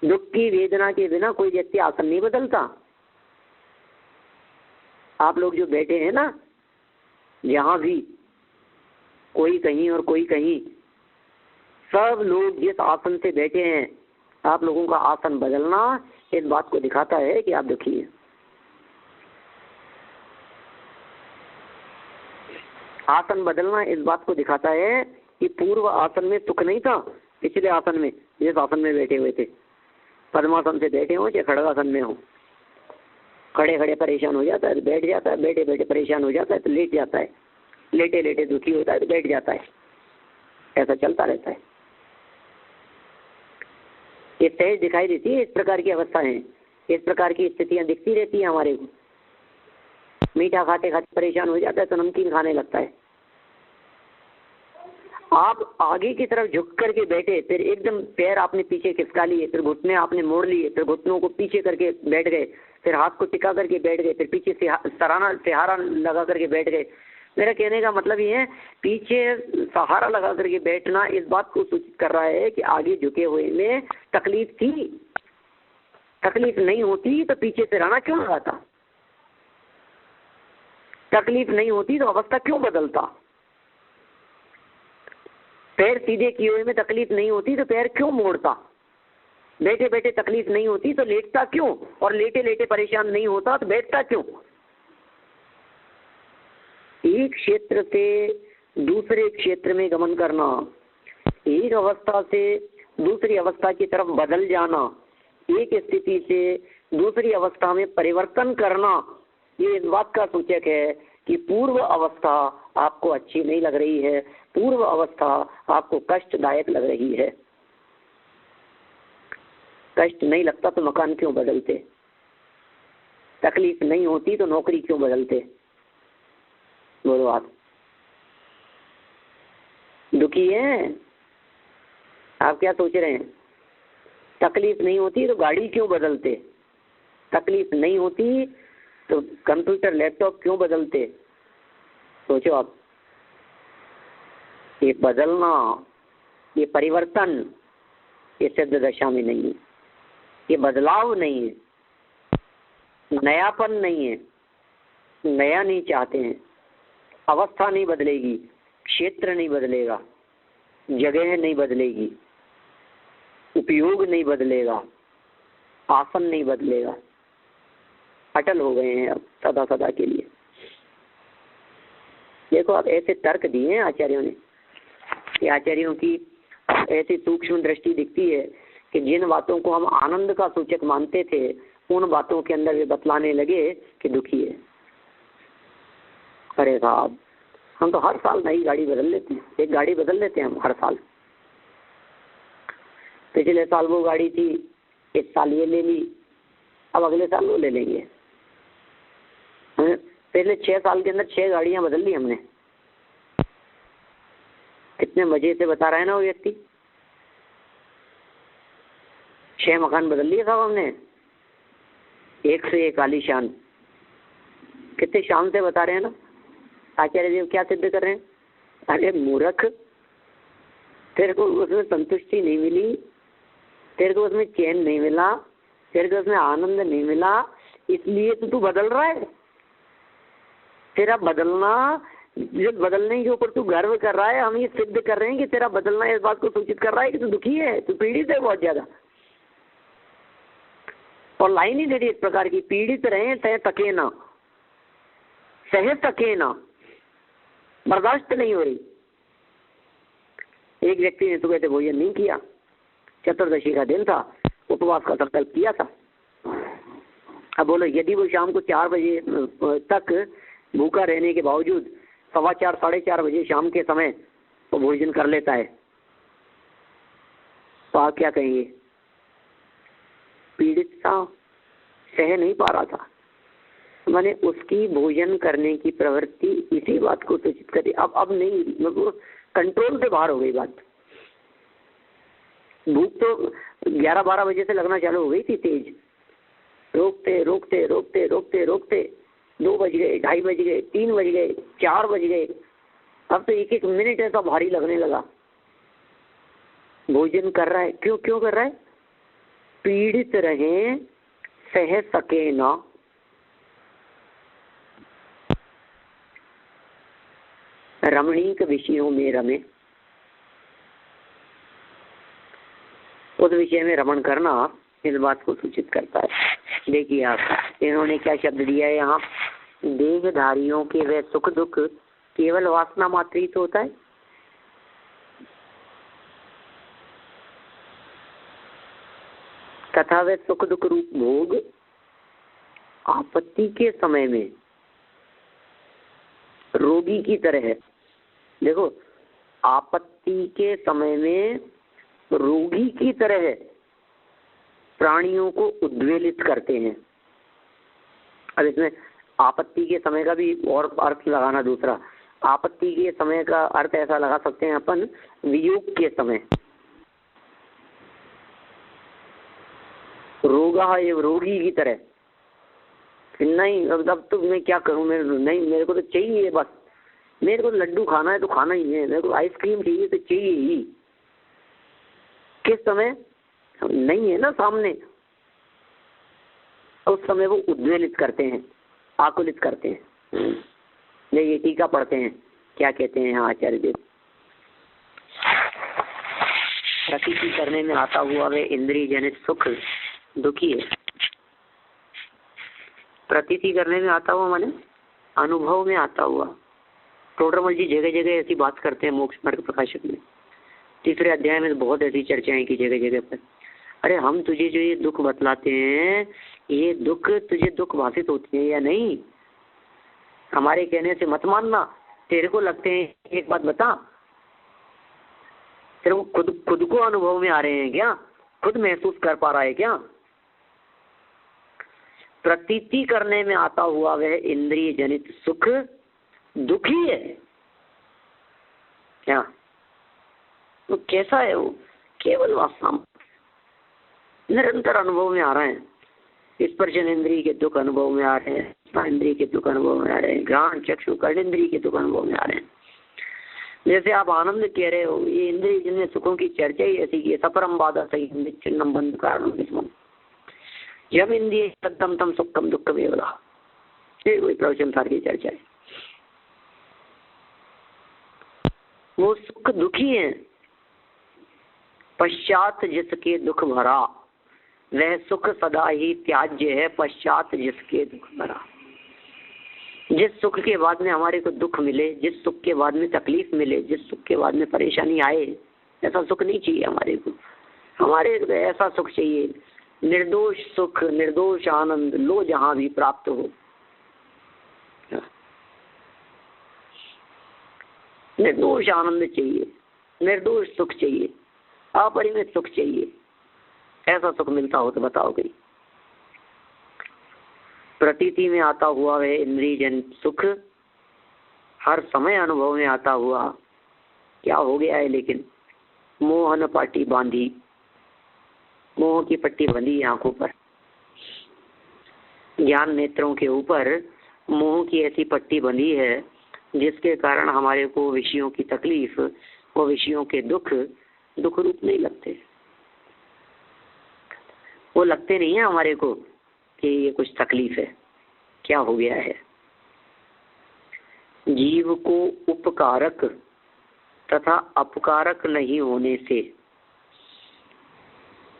दुख की वेदना के बिना कोई व्यक्ति आसन नहीं बदलता। आप लोग जो बैठे हैं ना, जहाँ भी, कोई कहीं और कोई कहीं, सब लोग जिस आसन से बैठे हैं, आप लोगों का आसन बदलना इस बात को दिखाता है कि आप दुखी हैं। आसन बदलना इस बात को दिखाता है कि पूर्व आसन में सुख नहीं था, पिछले आसन में जिस आसन में बैठे हुए थे, पद्मासन से बैठे हो या खड़गासन में हो, खड़े खड़े परेशान हो जाता है तो बैठ जाता है, बैठे बैठे परेशान हो जाता है तो लेट जाता है, लेटे लेटे दुखी होता है तो बैठ जाता है। ऐसा चलता रहता है। ये सहज दिखाई देती है, इस प्रकार की अवस्थाएं, इस प्रकार की स्थितियां दिखती रहती है हमारे को। मीठा खाते खाते परेशान हो जाता है तो नमकीन खाने लगता है। आप आगे की तरफ झुक करके बैठे, फिर एकदम पैर आपने पीछे खिसका लिए, फिर घुटने आपने मोड़ लिए, फिर घुटनों को पीछे करके बैठ गए, फिर हाथ को टिका करके बैठ गए, फिर पीछे से सहारा लगा करके बैठ गए। मेरा कहने का मतलब ये है, पीछे सहारा लगा करके बैठना इस बात को सूचित कर रहा है कि आगे झुके हुए में तकलीफ थी। तकलीफ नहीं होती तो पीछे से रहना क्यों लगाता? तकलीफ नहीं होती तो अवस्था क्यों बदलता? पैर सीधे किए हुए में तकलीफ नहीं होती तो पैर क्यों मोड़ता? बैठे बैठे तकलीफ नहीं होती तो लेटता क्यों? और लेटे लेटे परेशान नहीं होता तो बैठता क्यों? एक क्षेत्र से दूसरे क्षेत्र में गमन करना, एक अवस्था से दूसरी अवस्था की तरफ बदल जाना, एक स्थिति से दूसरी अवस्था में परिवर्तन करना, ये इस बात का सूचक है कि पूर्व अवस्था आपको अच्छी नहीं लग रही है, पूर्व अवस्था आपको कष्टदायक लग रही है, कष्ट नहीं लगता तो मकान क्यों बदलते, तकलीफ नहीं होती तो नौकरी क्यों बदलते? बोलो आप दुखी हैं? आप क्या सोच रहे हैं? तकलीफ नहीं होती तो गाड़ी क्यों बदलते, तकलीफ नहीं होती तो कंप्यूटर लैपटॉप क्यों बदलते? सोचो आप। ये बदलना, ये परिवर्तन, ये सिद्ध दशा में नहीं है, ये बदलाव नहीं है, नयापन नहीं है, नया नहीं चाहते हैं। अवस्था नहीं बदलेगी, क्षेत्र नहीं बदलेगा, जगह नहीं बदलेगी, उपयोग नहीं बदलेगा, आसन नहीं बदलेगा, अटल हो गए हैं अब सदा सदा के लिए। देखो अब ऐसे तर्क दिए हैं आचार्यों ने, कि आचार्यों की ऐसी सूक्ष्म दृष्टि दिखती है कि जिन बातों को हम आनंद का सूचक मानते थे उन बातों के अंदर वे बतलाने लगे कि दुखी है। अरे साहब, हम तो हर साल नई गाड़ी बदल लेते हैं, एक गाड़ी बदल लेते हैं हम हर साल। पिछले साल वो गाड़ी थी, इस साल ये ले ली, अब अगले साल वो ले लेंगे। पिछले 6 साल के अंदर 6 गाड़ियां बदल ली हमने। कितने मजे से बता रहा है ना वो व्यक्ति। 6 मकान बदल लिए साहब हमने, एक से एक आलीशान। कितने शान से बता रहे हैं ना। आचार्य देव क्या सिद्ध कर रहे हैं? अरे मूर्ख, तेरे को उसमें संतुष्टि नहीं मिली, तेरे को उसमें चैन नहीं मिला, तेरे को उसमें आनंद नहीं मिला, इसलिए तो तू बदल रहा है। तेरा बदलना, जो बदलने के ऊपर तू गर्व कर रहा है, हम ये सिद्ध कर रहे हैं कि तेरा बदलना इस बात को सूचित कर रहा है कि तू दुखी है, तू पीड़ित है बहुत ज्यादा। और लाइन ही दे दी इस प्रकार की, पीड़ित रहे सह सके ना, सह सके ना, बर्दाश्त नहीं हो रही। एक व्यक्ति ने सुबह से भोजन नहीं किया, चतुर्दशी का दिन था, उपवास का संकल्प किया था। अब बोलो, यदि वो शाम को 4 बजे तक भूखा रहने के बावजूद 4:15 साढ़े 4 बजे शाम के समय वो भोजन कर लेता है, तो आप क्या कहेंगे? पीड़ित था, सह नहीं पा रहा था। मैंने उसकी भोजन करने की प्रवृत्ति इसी बात को सूचित करी। अब नहीं, मतलब कंट्रोल से बाहर हो गई बात। भूख तो 11-12 बजे से लगना चालू हो गई थी तेज, रोकते रोकते रोकते रोकते रोकते 2 बज गए, 2:30 बज गए, 3 बज गए, 4 बज गए। अब तो एक मिनट ऐसा भारी लगने लगा। भोजन कर रहा है, क्यों कर रहा है? पीड़ित रहे सह सके ना। रमणीक विषयों में रमे, उस विषय में रमण करना इस बात को सूचित करता है। देखिए आप, इन्होंने क्या शब्द दिया है यहाँ? देहधारियों के वह सुख दुख केवल वासना मात्र ही तो होता है। तथा वह सुख दुख रूप भोग आपत्ति के समय में रोगी की तरह है। देखो, आपत्ति के समय में रोगी की तरह प्राणियों को उद्वेलित करते हैं। अब इसमें आपत्ति के समय का भी और अर्थ लगाना दूसरा। आपत्ति के समय का अर्थ ऐसा लगा सकते हैं अपन, वियोग के समय। रोगा एवं रोगी की तरह, नहीं अब तो मैं क्या करूं, मेरे को तो चाहिए, बस मेरे को लड्डू खाना है तो खाना ही है, मेरे को आइसक्रीम चाहिए तो चाहिए ही। किस समय? नहीं है ना सामने, उस समय वो उद्वेलित करते हैं, आकुलित करते हैं। ये टीका पढ़ते हैं, क्या कहते हैं यहाँ आचार्य देव? प्रतीति करने में आता हुआ वे इंद्रिय जनित सुख दुखी है। प्रतीति करने में आता हुआ माने अनुभव में आता हुआ। टोडरमल जी जगह जगह ऐसी बात करते हैं मोक्ष मार्ग प्रकाशक में। 3रे अध्याय में बहुत ऐसी चर्चाएं की जगह जगह पर। अरे हम तुझे जो ये दुख बतलाते हैं, ये दुख तुझे दुख भाषित होते हैं या नहीं? हमारे कहने से मत मानना। तेरे को लगते हैं, एक बात बता, फिर वो खुद खुद को अनुभव में आ रहे हैं क्या, खुद महसूस कर पा रहा है क्या? प्रतीति करने में आता हुआ वह इंद्रिय जनित सुख दुखी है क्या? तो कैसा है वो? केवल वासना, निरंतर अनुभव में आ रहे हैं। स्पर्शन इंद्रिय के दुख अनुभव में आ रहे हैं, इंद्रिय के दुख अनुभव में आ रहे हैं, घ्राण चक्षु कर्णेंद्रिय के दुख अनुभव में आ रहे हैं। जैसे आप आनंद कह रहे हो, ये इंद्रिय जिनमें सुखों की चर्चा ही ऐसी की सपरम बाधा सही चिन्हम बंध कारण यम इंद्रिय सत्तम तम सुखम दुख वेवला, ये कोई प्रवचन सार की चर्चा है। वो सुख दुखी है, पश्चात जिसके दुख भरा वह सुख सदा ही त्याज्य है, पश्चात जिसके दुख भरा। जिस सुख के बाद में हमारे को दुख मिले, जिस सुख के बाद में तकलीफ मिले, जिस सुख के बाद में परेशानी आए, ऐसा सुख नहीं चाहिए हमारे को। हमारे ऐसा सुख चाहिए निर्दोष सुख, निर्दोष आनंद, लो जहां भी प्राप्त हो। निर्दोष आनंद चाहिए, निर्दोष सुख चाहिए, अपरिमित सुख चाहिए। ऐसा सुख मिलता हो तो बताओ कहीं। प्रतीति में आता हुआ वह इंद्रिय जन सुख हर समय अनुभव में आता हुआ क्या हो गया है? लेकिन मोहन पाटी बांधी, मोह की पट्टी बंधी आंखों पर, ज्ञान नेत्रों के ऊपर मोह की ऐसी पट्टी बंधी है जिसके कारण हमारे को विषयों की तकलीफ, वो विषयों के दुख दुख रूप नहीं लगते। वो लगते नहीं है हमारे को कि ये कुछ तकलीफ है। क्या हो गया है? जीव को उपकारक तथा अपकारक नहीं होने से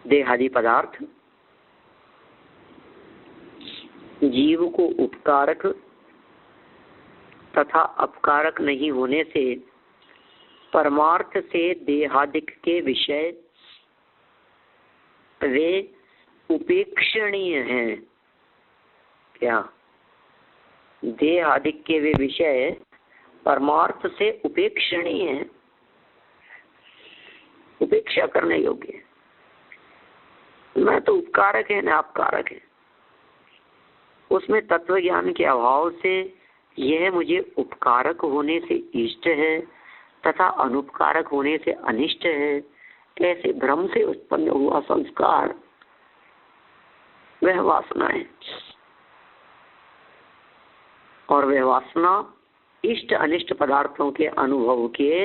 देहादि पदार्थ, जीव को उपकारक तथा अपकारक नहीं होने से परमार्थ से देहादिक के विषय वे उपेक्षणीय हैं। क्या? देहादिक के वे विषय परमार्थ से उपेक्षणीय हैं, उपेक्षा करने योग्य है। मैं तो उपकारक है ना अपकारक है। उसमें तत्व ज्ञान के अभाव से यह मुझे उपकारक होने से इष्ट है तथा अनुपकारक होने से अनिष्ट है, ऐसे भ्रम से उत्पन्न हुआ संस्कार वह वासना है। और वह वासना इष्ट अनिष्ट पदार्थों के अनुभव के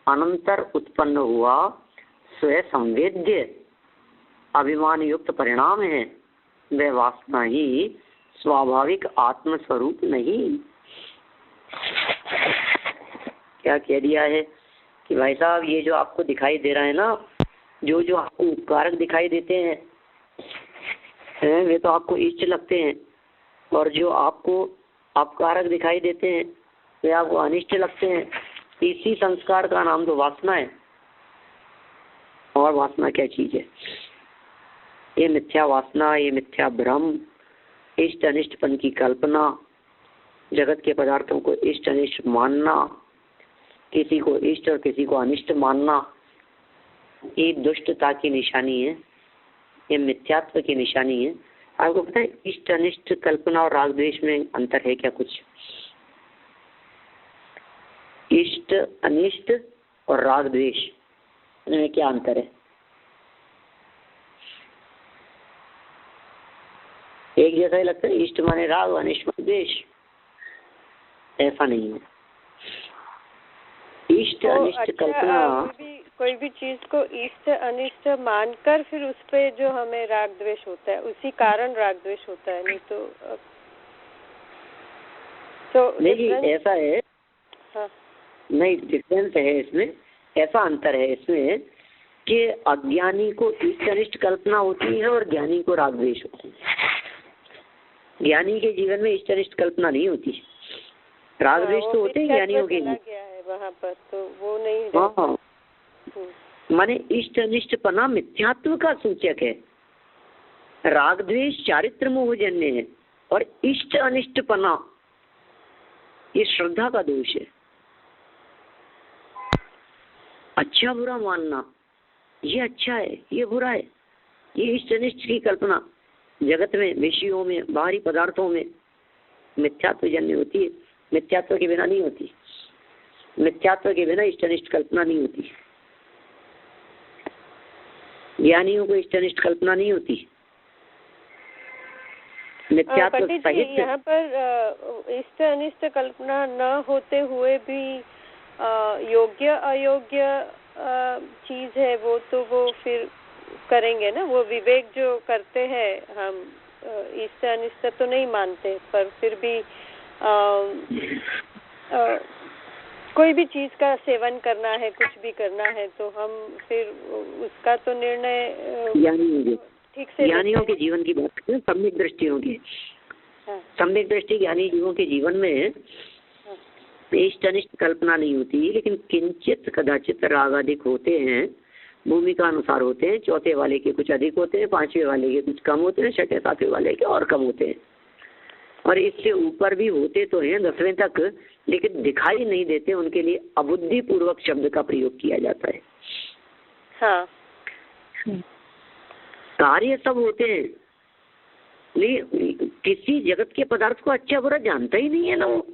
अनंतर उत्पन्न हुआ स्वयं संवेद्य अभिमान युक्त परिणाम है। वह वासना ही स्वाभाविक आत्म स्वरूप नहीं। क्या कह दिया है कि भाई साहब ये जो आपको दिखाई दे रहा है ना, जो जो आपको उपकारक दिखाई देते हैं वे तो आपको इष्ट लगते हैं, और जो आपको अपकारक दिखाई देते हैं वे आपको अनिष्ट लगते हैं। इसी संस्कार का नाम तो वासना है। और वासना क्या चीज है? ये मिथ्या वासना, ये मिथ्या भ्रम, इष्ट अनिष्टपन की कल्पना, जगत के पदार्थों को इष्ट अनिष्ट मानना, किसी को इष्ट और किसी को अनिष्ट मानना, ये दुष्टता की निशानी है, ये मिथ्यात्व की निशानी है। आपको पता है इष्ट अनिष्ट कल्पना और राग द्वेष में अंतर है क्या? कुछ इष्ट अनिष्ट और राग द्वेष में क्या अंतर है? एक जैसा ही लगता है, इष्ट माने राग, अनिष्ट माने द्वेष। ऐसा नहीं है। इष्ट अनिष्ट कल्पना, कोई भी चीज को इष्ट अनिष्ट मानकर फिर उस पे जो हमें राग द्वेष होता है, उसी कारण राग द्वेष होता है। नहीं तो नहीं ऐसा है। हाँ। नहीं, डिफरेंस है इसमें, ऐसा अंतर है इसमें कि अज्ञानी को इष्ट अनिष्ट कल्पना होती है और ज्ञानी को राग द्वेष होती है। ज्ञानी के जीवन में इष्ट अनिष्ट कल्पना नहीं होती, राग द्वेष तो होते हैं ज्ञानियों के लिए। वहाँ पर तो वो नहीं। हाँ, माने इष्ट अनिष्ट पना मिथ्यात्व का सूचक है। राग द्वेष चारित्र मोहजन्य है और इष्ट अनिष्ट पना ये श्रद्धा का दोष है। अच्छा बुरा मानना, ये अच्छा है ये बुरा है, ये इष्ट अनिष्ट की कल्पना जगत में, विषयों में, बाहरी पदार्थों में मिथ्यात्व जन्य होती है। मिथ्यात्व के बिना नहीं होती। मिथ्यात्व के बिना इष्ट अनिष्ट कल्पना नहीं होती। ज्ञानियों को इष्ट अनिष्ट कल्पना नहीं होती। मिथ्यात्व सहित यहाँ पर इष्ट अनिष्ट कल्पना न होते हुए भी योग्य अयोग्य चीज है वो तो वो फिर करेंगे ना। वो विवेक जो करते हैं हम इष्ट अनिष्ट तो नहीं मानते, पर फिर भी कोई भी चीज का सेवन करना है, कुछ भी करना है, तो हम फिर उसका तो निर्णय ठीक से ज्ञानियों के जीवन की बात करें, सम्यक दृष्टियों की। सम्यक दृष्टि ज्ञानी जीवों के जीवन में इष्ट अनिष्ट कल्पना नहीं होती, लेकिन किंचित कदाचित राग अधिक होते हैं, भूमिका अनुसार होते हैं। चौथे वाले के कुछ अधिक होते हैं, पांचवें वाले के कुछ कम होते हैं, छठे सातवें वाले के और कम होते हैं, और इससे ऊपर भी होते तो हैं 10वें तक, लेकिन दिखाई नहीं देते। उनके लिए अबुद्धि पूर्वक शब्द का प्रयोग किया जाता है। हाँ। कार्य सब होते हैं, किसी जगत के पदार्थ को अच्छा बुरा जानता ही नहीं है ना वो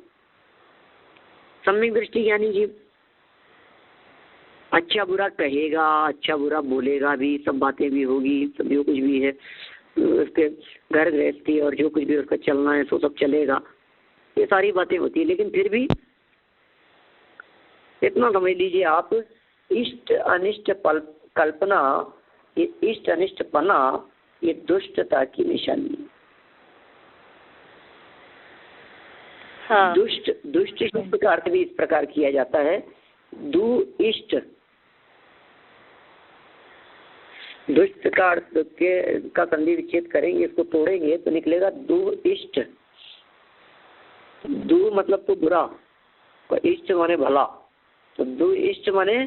सम्यक दृष्टि ज्ञानी जीव। अच्छा बुरा कहेगा, अच्छा बुरा बोलेगा भी, सब बातें भी होगी, सब जो कुछ भी है उसके घर गृहस्थी और जो कुछ भी उसका चलना है सो सब चलेगा, ये सारी बातें होती है। लेकिन फिर भी इतना समझ लीजिए आप, इष्ट अनिष्ट कल्पना, ये इष्ट अनिष्ट पना, ये दुष्टता की निशानी है। हाँ। दुष्ट शब्द का अर्थ भी इस प्रकार किया जाता है, दु इष्ट। दुष्ट का अर्थ का संधि विच्छेद करेंगे, इसको तोड़ेंगे तो निकलेगा दु इष्ट। दु मतलब तो बुरा, इष्ट माने भला, तो दु इष्ट माने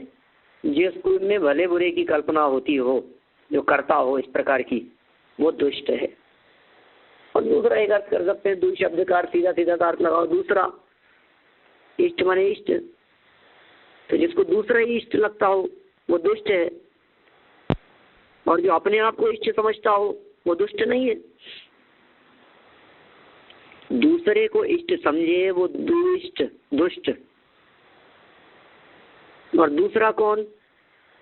जिसको में भले बुरे की कल्पना होती हो, जो करता हो इस प्रकार की, वो दुष्ट है। और दूसरा एक अर्थ कर सकते हैं, दु शब्द का अर्थ सीधा सीधा अर्थ लगाओ दूसरा, इष्ट माने इष्ट, तो जिसको दूसरा ही इष्ट लगता हो वो दुष्ट है, और जो अपने आप को इष्ट समझता हो वो दुष्ट नहीं है। दूसरे को इष्ट समझे वो दुष्ट। और दूसरा कौन,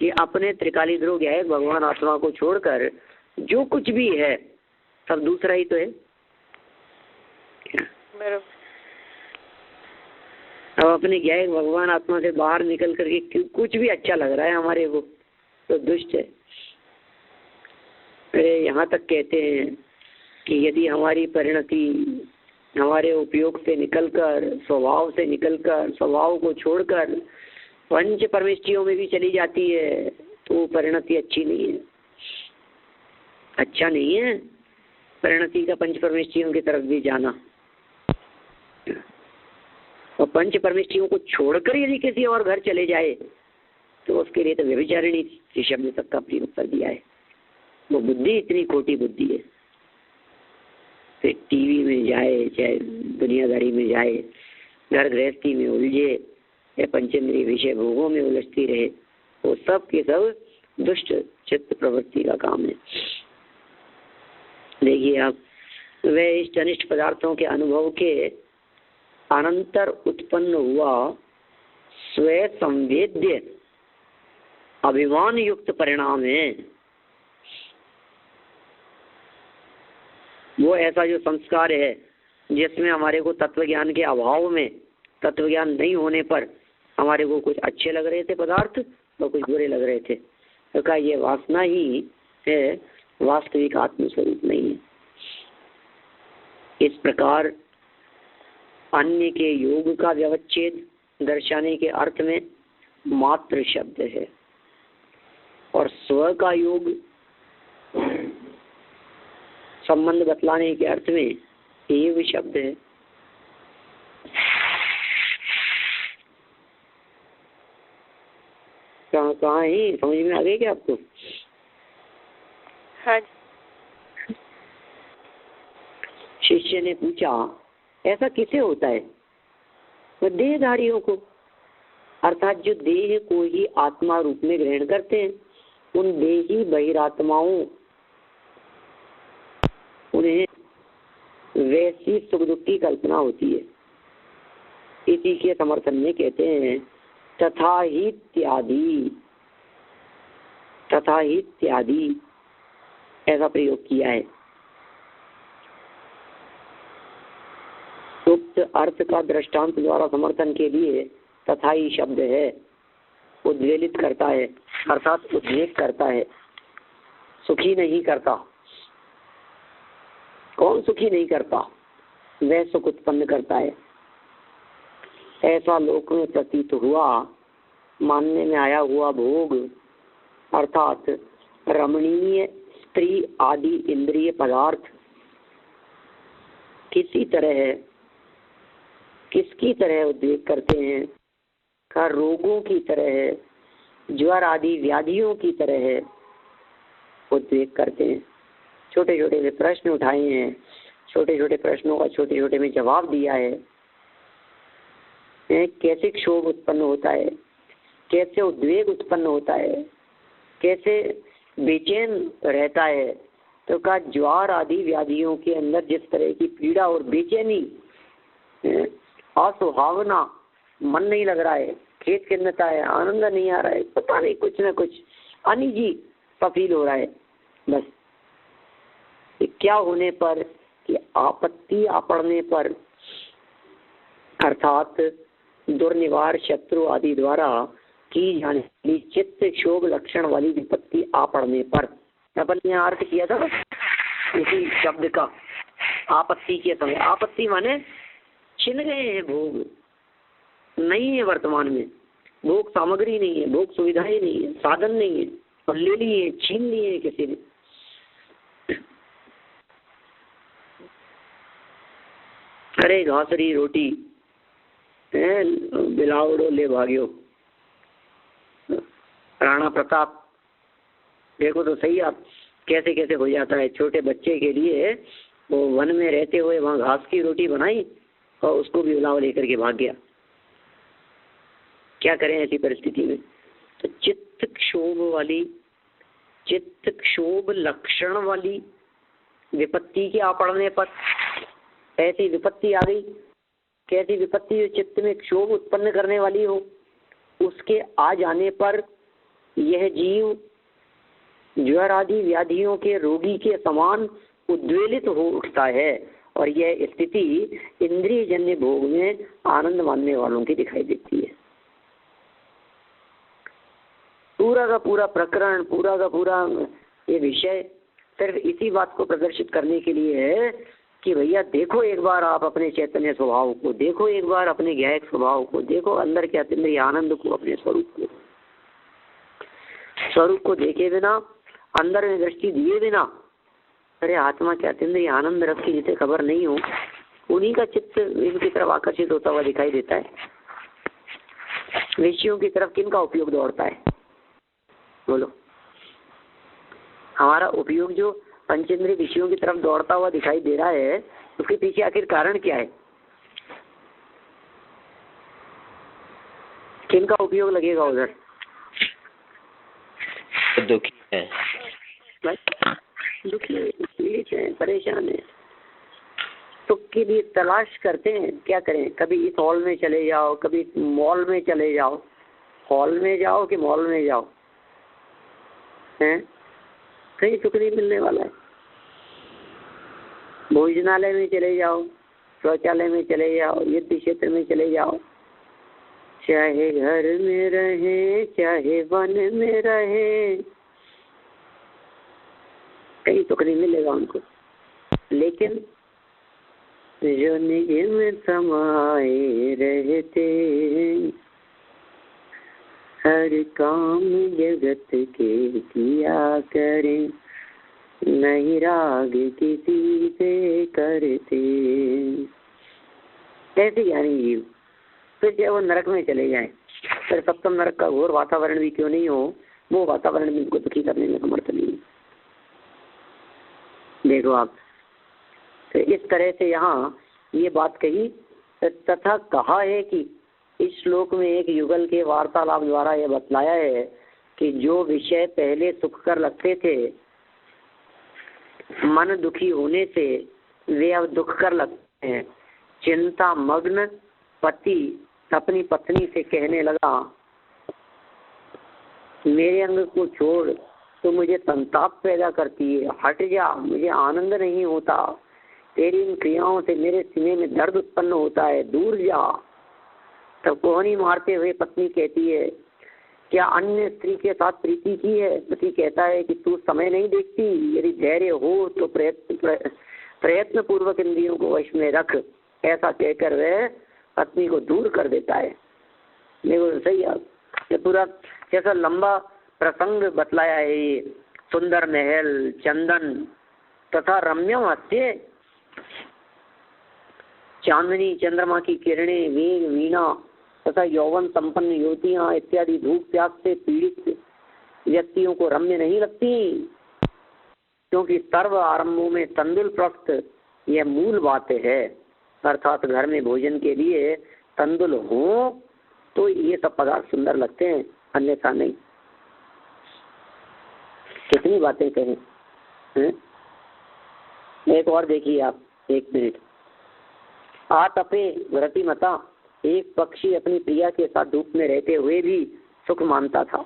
कि अपने त्रिकाली ध्रुव है भगवान आत्मा को छोड़कर जो कुछ भी है सब दूसरा ही तो है। अब अपने ज्ञाय भगवान आत्मा से बाहर निकल करके कुछ भी अच्छा लग रहा है हमारे को, तो दुष्ट है। अरे यहाँ तक कहते हैं कि यदि हमारी परिणति हमारे उपयोग से निकलकर, स्वभाव से निकलकर, स्वभाव को छोड़कर पंच परमेष्टियों में भी चली जाती है, तो परिणति अच्छी नहीं है, अच्छा नहीं है परिणति का पंच परमेष्टियों की तरफ भी जाना। और पंच परमेष्टियों को छोड़कर यदि किसी और घर चले जाए तो उसके लिए तो व्यभिचारिणी शब्द तक का प्रयोग कर दिया है। वो बुद्धि इतनी खोटी बुद्धि है, फिर टीवी में जाए, चाहे दुनियादारी में जाए, घर गृहस्थी में उलझे या पंचेंद्रिय विषय भोगों में उलझती रहे, वो सब के सब दुष्ट चित्त प्रवृत्ति का काम है। देखिए आप, वह इष्ट अनिष्ट पदार्थों के अनुभव के अनंतर उत्पन्न हुआ स्व संवेद्य अभिमान युक्त परिणाम है। वो ऐसा जो संस्कार है जिसमें हमारे को तत्व ज्ञान के अभाव में, तत्व ज्ञान नहीं होने पर हमारे को कुछ अच्छे लग रहे थे पदार्थ और कुछ बुरे लग रहे थे, तो क्या ये वासना ही है, वास्तविक आत्मस्वरूप नहीं है। इस प्रकार अन्य के योग का व्यवच्छेद दर्शाने के अर्थ में मात्र शब्द है, और स्व का योग संबंध बतलाने के अर्थ में एव शब्द है। कहाँ है, समझ में आ गई क्या आपको? हाँ। शिष्य ने पूछा, ऐसा किसे होता है? वो देहधारियों को। अर्थात जो देह को ही आत्मा रूप में ग्रहण करते हैं, उन देही बहिरात्माओं उन्हें वैसी सुख दुख की कल्पना होती है। इसी के समर्थन में कहते हैं तथा ही त्यादि, तथा ही त्यादि ऐसा प्रयोग किया है। उक्त अर्थ का दृष्टांत द्वारा समर्थन के लिए तथा ही शब्द है। उद्वेलित करता है अर्थात उद्वेग करता है, सुखी नहीं करता। कौन सुखी नहीं करता? वह सुख उत्पन्न करता है। ऐसा लोक में प्रतीत हुआ, मानने में आया हुआ भोग अर्थात रमणीय स्त्री आदि इंद्रिय पदार्थ किसी तरह है, किसकी तरह उद्वेग करते हैं? का रोगों की तरह है, ज्वर आदि व्याधियों की तरह है उद्वेग करते हैं। छोटे छोटे से प्रश्न उठाए हैं, छोटे छोटे प्रश्नों का छोटे छोटे में जवाब दिया है। कैसे क्षोभ उत्पन्न होता है, कैसे उद्वेग उत्पन्न होता है, कैसे बेचैन रहता है। तो का ज्वर आदि व्याधियों के अंदर जिस तरह की पीड़ा और बेचैनी, असुहावना, मन नहीं लग रहा है, खेत खिन्नता है, आनंद नहीं आ रहा है, पता नहीं कुछ न कुछ अनिजी सा फील हो रहा है। बस क्या होने पर कि आपत्ति आ पड़ने पर अर्थात दुर्निवार शत्रु आदि द्वारा की जाने वाली चित्त क्षोभ लक्षण वाली विपत्ति आ पड़ने पर, अपन ने अर्थ किया था इसी शब्द का आपत्ति के समय। आपत्ति माने छिन गए हैं भोग, नहीं है वर्तमान में, भोग सामग्री नहीं है, भोग सुविधाएं नहीं है, साधन नहीं है, और ले लिए, छीन लिए किसी ने। अरे घासरी रोटी बिलावड़ो ले भाग्यो। राणा प्रताप देखो तो सही आप कैसे कैसे हो जाता है। छोटे बच्चे के लिए वो वन में रहते हुए वहां घास की रोटी बनाई और उसको भी बुलाव लेकर के भाग गया। क्या करें ऐसी परिस्थिति में? तो चित्त क्षोभ वाली, चित्त क्षोभ लक्षण वाली विपत्ति के आ पड़ने पर, ऐसी विपत्ति आ गई, कैसी विपत्ति जो चित्त में क्षोभ उत्पन्न करने वाली हो, उसके आ जाने पर यह जीव ज्वर आदि व्याधियों के रोगी के समान उद्वेलित हो उठता है। और यह स्थिति इंद्रिय जन्य भोग में आनंद मानने वालों की दिखाई देती है। पूरा का पूरा प्रकरण, पूरा का पूरा ये विषय सिर्फ इसी बात को प्रदर्शित करने के लिए है कि भैया देखो एक बार आप अपने चैतन्य स्वभाव को, देखो एक बार अपने ज्ञायक स्वभाव को, देखो अंदर के अतिंद्रिय आनंद को, अपने स्वरूप को। स्वरूप को देखे बिना, अंदर में दृष्टि दिए बिना, अरे आत्मा के अतिंद्रिय आनंद रस की जिसे खबर नहीं हो, उन्हीं का चित्त इनकी तरफ आकर्षित होता हुआ दिखाई देता है। विषयों की तरफ किन का उपयोग दौड़ता है? बोलो, हमारा उपयोग जो पंचेंद्रिय विषयों की तरफ दौड़ता हुआ दिखाई दे रहा है, उसके पीछे आखिर कारण क्या है? किन का उपयोग लगेगा उधर? दुखी है, दुखी है, परेशान है, सुख के लिए तलाश करते हैं। क्या करें? कभी इस हॉल में चले जाओ, कभी मॉल में चले जाओ। हॉल में जाओ कि मॉल में जाओ, हैं? कहीं सुख नहीं मिलने वाला है। भोजनालय में चले जाओ, शौचालय में चले जाओ, युद्ध क्षेत्र में चले जाओ, चाहे घर में रहे चाहे वन में रहे, कहीं सुख नहीं मिलेगा उनको। लेकिन जो निज में समाये रहते, हर काम जगत के किया करें, नहीं राग किसी से करते। ऐसे ज्ञानी जीव फिर चाहे वो नरक में चले जाएं, फिर सप्तम नरक का घोर वातावरण भी क्यों नहीं हो, वो वातावरण भी उनको दुखी करने में समर्थ नहीं। देखो आप, तो इस तरह से यहाँ ये बात कही तथा कहा है कि इस श्लोक में एक युगल के वार्तालाप द्वारा यह बतलाया है कि जो विषय पहले सुख कर लगते थे, मन दुखी होने से वे अब दुख कर लगते हैं। चिंता मग्न पति अपनी पत्नी से कहने लगा, मेरे अंग को छोड़, तो मुझे संताप पैदा करती है, हट जा, मुझे आनंद नहीं होता, तेरी इन क्रियाओं से मेरे सीने में दर्द उत्पन्न होता है, दूर जा। तब कोहनी मारते हुए पत्नी कहती है, क्या अन्य स्त्री के साथ प्रीति की है? पति कहता है कि तू समय नहीं देखती, यदि धैर्य हो तो प्रयत्न पूर्वक इंद्रियों को वश में रख। ऐसा कहकर वह पत्नी को दूर कर देता है। देखो सही है, ये पूरा जैसा लंबा प्रसंग बतलाया है। ये सुंदर महल, चंदन तथा रम्य हास्य, चांदनी चंद्रमा की किरणें, वेग वीणा तथा यौवन संपन्न युवतियां इत्यादि भूख प्यास से पीड़ित व्यक्तियों को रम्य नहीं लगती, क्योंकि सर्व आरंभों में तंदुल प्रक्त यह मूल बात है। अर्थात घर में भोजन के लिए तंदुल हो तो ये सब पदार्थ सुंदर लगते हैं, अन्यथा नहीं। कितनी बातें कहें हैं? एक और देखिए आप, एक मिनट। आतपे व्रति मता, एक पक्षी अपनी प्रिया के साथ धूप में रहते हुए भी सुख मानता था,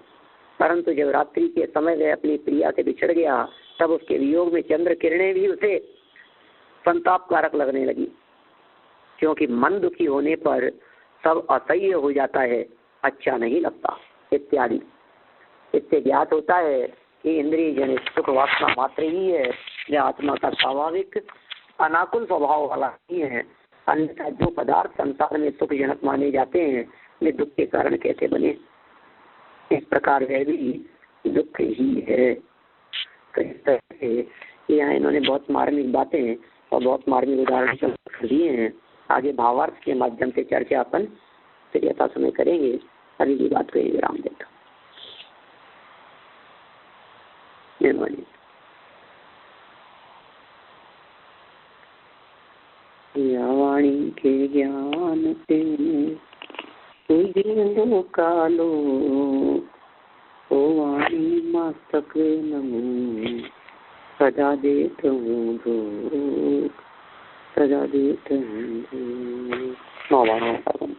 परंतु जब रात्रि के समय वह अपनी प्रिया से बिछड़ गया, तब उसके वियोग में चंद्र किरणें भी उसे संताप कारक लगने लगी, क्योंकि मन दुखी होने पर सब असह्य हो जाता है, अच्छा नहीं लगता इत्यादि। इससे ज्ञात होता है कि इंद्रिय जनित सुख वासना मात्र ही है, यह आत्मा का स्वाभाविक अनाकुल स्वभाव वाला ही है। अन्यथा जो पदार्थ संसार में सुख जनक माने जाते हैं, वे दुख के कारण कैसे बने? इस प्रकार वह भी दुख ही है। तो इस तरह से यहाँ इन्होंने बहुत मार्मिक बातें और बहुत मार्मिक उदाहरण दिए हैं। आगे भावार्थ के माध्यम से चर्चा अपन फिर यथा समय करेंगे। अभी की बात को विराम देता हूँ। वाणी के ज्ञान से कालो, ओ वाणी मस्तक नमो, सजा देत हूँ धूप, सजा देत हूँ धूप।